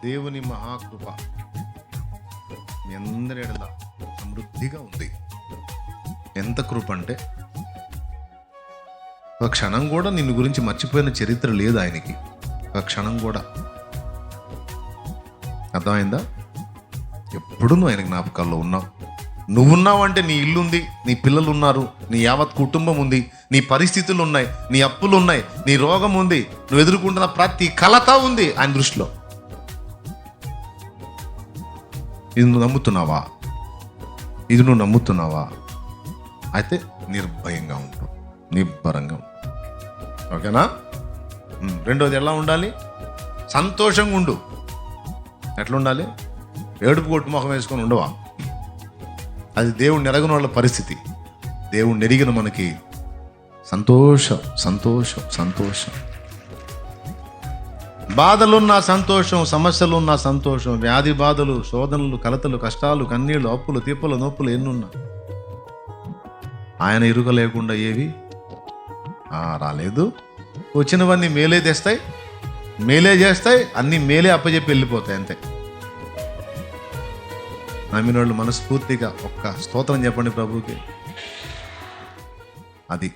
దేవుని మహాకృప మీ అందరి ఎడల సమృద్ధిగా ఉంది. ఎంత కృప అంటే ఒక క్షణం కూడా నిన్ను గురించి మర్చిపోయిన చరిత్ర లేదు ఆయనకి. ఒక క్షణం కూడా. అర్థమైందా? ఎప్పుడు నువ్వు ఆయన జ్ఞాపకాల్లో ఉన్నావు. నువ్వున్నావు అంటే నీ ఇల్లు ఉంది, నీ పిల్లలు ఉన్నారు, నీ యావత్ కుటుంబం ఉంది, నీ పరిస్థితులు ఉన్నాయి, నీ అప్పులు ఉన్నాయి, నీ రోగం ఉంది, నువ్వు ఎదుర్కొంటున్న ప్రతి కలత ఉంది ఆయన దృష్టిలో. ఇది నువ్వు నమ్ముతున్నావా? ఇది నువ్వు నమ్ముతున్నావా? అయితే నిర్భయంగా ఉండు, నిబ్బరంగా ఉండు. ఓకేనా? రెండోది ఎలా ఉండాలి? సంతోషంగా ఉండు. ఎట్లా ఉండాలి? ఏడుపు కొట్టు ముఖం వేసుకొని ఉండవా? అది దేవుడిని ఎరగని వాళ్ళ పరిస్థితి. దేవుడిని ఎరిగిన మనకి సంతోషం సంతోషం సంతోషం. బాధలున్న సంతోషం, సమస్యలున్న సంతోషం, వ్యాధి బాధలు, శోధనలు, కలతలు, కష్టాలు, కన్నీళ్లు, అప్పులు, తిప్పలు, నొప్పులు ఎన్నున్నా ఆయన ఎరుక లేకుండా ఏవి రాలేదు. వచ్చినవన్నీ మేలే తెస్తాయి, మేలే చేస్తాయి, అన్నీ మేలే అప్పచెప్పి వెళ్ళిపోతాయి. అంతే. నమ్మిన వాళ్ళు మనస్ఫూర్తిగా ఒక్క స్తోత్రం చెప్పండి ప్రభువుకి. అది